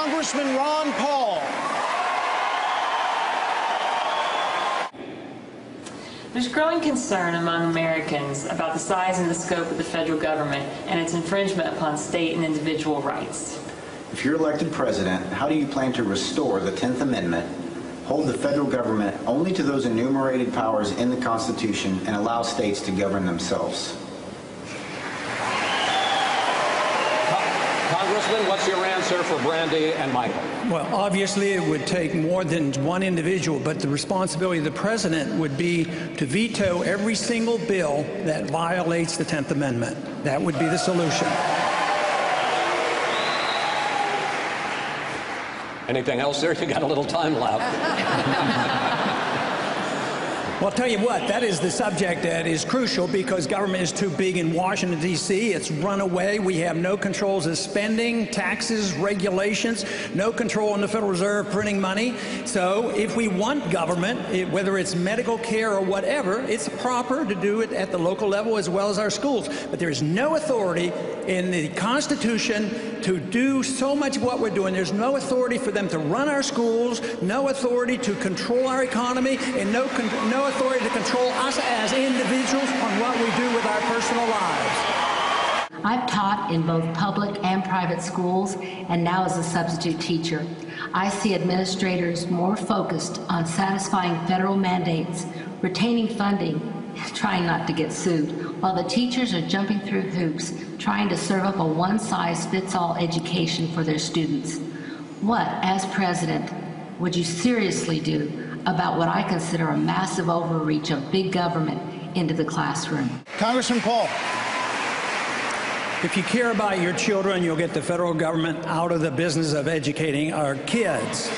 Congressman Ron Paul. There's growing concern among Americans about the size and the scope of the federal government and its infringement upon state and individual rights. If you're elected president, how do you plan to restore the 10th Amendment, hold the federal government only to those enumerated powers in the Constitution, and allow states to govern themselves? Congressman, what's your answer for Brandy and Michael? Well, obviously it would take more than one individual, but the responsibility of the president would be to veto every single bill that violates the 10th Amendment. That would be the solution. Anything else there? You got a little time left. Well, I'll tell you what, that is the subject that is crucial because government is too big in Washington, D.C. It's run away. We have no controls of spending, taxes, regulations, no control in the Federal Reserve printing money. So if we want government, whether it's medical care or whatever, it's proper to do it at the local level as well as our schools. But there is no authority in the Constitution to do so much of what we're doing. There's no authority for them to run our schools, no authority to control our economy, and no authority to control us as individuals on what we do with our personal lives. I've taught in both public and private schools, and now as a substitute teacher. I see administrators more focused on satisfying federal mandates, retaining funding, and trying not to get sued, while the teachers are jumping through hoops, trying to serve up a one-size-fits-all education for their students. What, as president, would you seriously do about what I consider a massive overreach of big government into the classroom? Congressman Paul. If you care about your children, you'll get the federal government out of the business of educating our kids.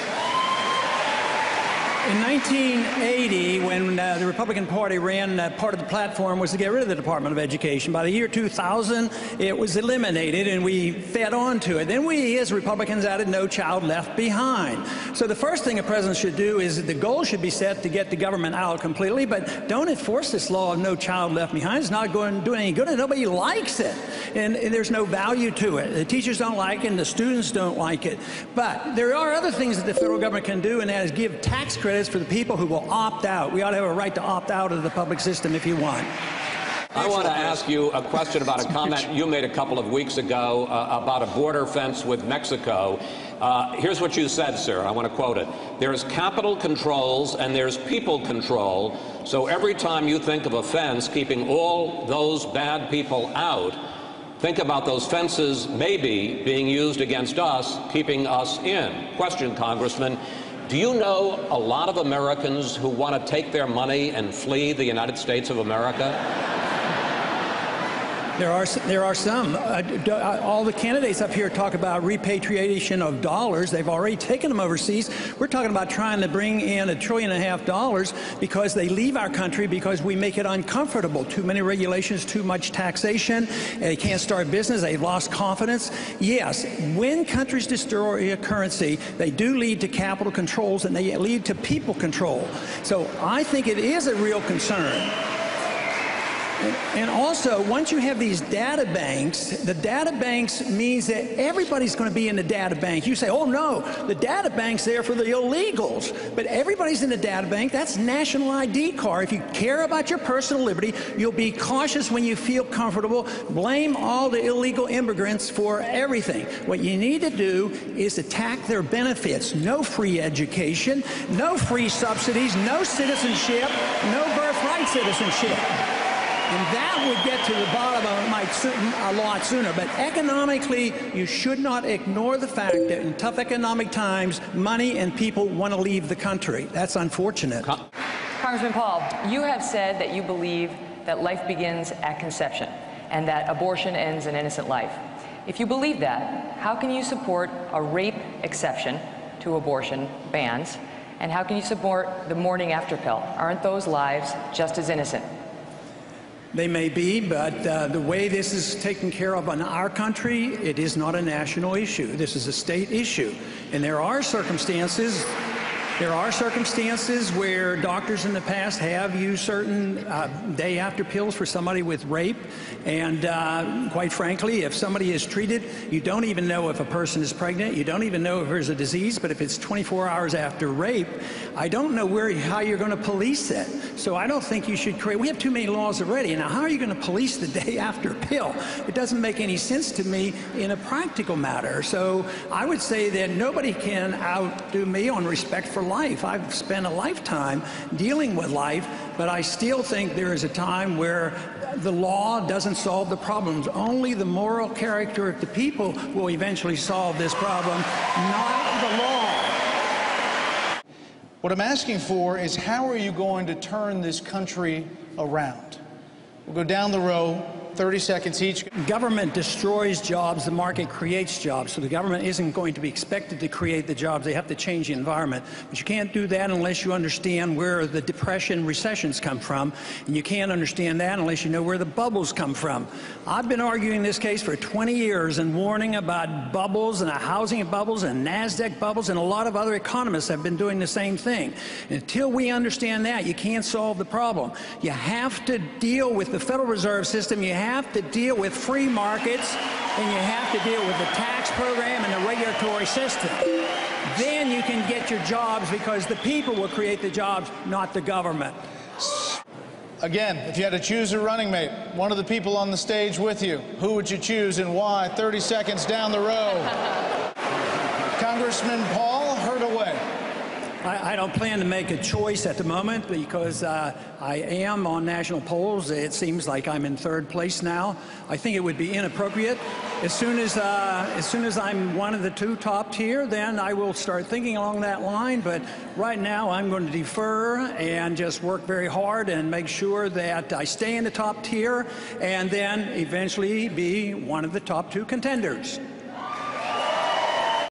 In 1980, when the Republican Party ran, part of the platform was to get rid of the Department of Education. By the year 2000, it was eliminated, and we fed on to it. Then we, as Republicans, added No Child Left Behind. So the first thing a president should do is the goal should be set to get the government out completely, but don't enforce this law of No Child Left Behind. It's not going to do any good, and nobody likes it. And there's no value to it. The teachers don't like it, and the students don't like it. But there are other things that the federal government can do, and that is give tax credits for the people who will opt out. We ought to have a right to opt out of the public system if you want. I want to ask you a question about a comment you made a couple of weeks ago about a border fence with Mexico. Here's what you said, sir. I want to quote it. There's capital controls and there's people control. So every time you think of a fence keeping all those bad people out, think about those fences maybe being used against us, keeping us in. Question, Congressman. Do you know a lot of Americans who want to take their money and flee the United States of America? There are some. All the candidates up here talk about repatriation of dollars. They've already taken them overseas. We're talking about trying to bring in $1.5 trillion because they leave our country because we make it uncomfortable. Too many regulations, too much taxation. They can't start business. They've lost confidence. Yes, when countries destroy a currency, they do lead to capital controls and they lead to people control. So I think it is a real concern. And also, once you have these data banks, the data banks means that everybody's going to be in the data bank. You say, oh no, the data bank's there for the illegals. But everybody's in the data bank. That's national ID card. If you care about your personal liberty, you'll be cautious when you feel comfortable. Blame all the illegal immigrants for everything. What you need to do is attack their benefits. No free education, no free subsidies, no citizenship, no birthright citizenship. And that would get to the bottom of it a lot sooner. But economically, you should not ignore the fact that in tough economic times, money and people want to leave the country. That's unfortunate. Congressman Paul, you have said that you believe that life begins at conception and that abortion ends an innocent life. If you believe that, how can you support a rape exception to abortion bans? And how can you support the morning after pill? Aren't those lives just as innocent? They may be, but the way this is taken care of in our country, it is not a national issue. This is a state issue. And there are circumstances There are circumstances where doctors in the past have used certain day after pills for somebody with rape. And quite frankly, if somebody is treated, you don't even know if a person is pregnant. You don't even know if there's a disease. But if it's 24 hours after rape, I don't know how you're going to police it. So I don't think you should create. We have too many laws already. Now, how are you going to police the day after pill? It doesn't make any sense to me in a practical matter. So I would say that nobody can outdo me on respect for life. I've spent a lifetime dealing with life, but I still think there is a time where the law doesn't solve the problems. Only the moral character of the people will eventually solve this problem, not the law. What I'm asking for is, how are you going to turn this country around? We'll go down the row. 30 seconds each. Government destroys jobs, the market creates jobs. So the government isn't going to be expected to create the jobs. They have to change the environment. But you can't do that unless you understand where the depression, recessions come from. And you can't understand that unless you know where the bubbles come from. I've been arguing this case for 20 years and warning about bubbles and housing bubbles and NASDAQ bubbles, and a lot of other economists have been doing the same thing. And until we understand that, you can't solve the problem. You have to deal with the Federal Reserve System. You have to deal with free markets, and you have to deal with the tax program and the regulatory system. Then you can get your jobs, because the people will create the jobs, not the government. Again, if you had to choose a running mate, one of the people on the stage with you, who would you choose and why? 30 seconds down the row. Congressman Paul, heard away. I don't plan to make a choice at the moment, because I am on national polls. It seems like I'm in third place now. I think it would be inappropriate. As soon as I'm one of the two top tier, then I will start thinking along that line. But right now, I'm going to defer and just work very hard and make sure that I stay in the top tier, and then eventually be one of the top two contenders.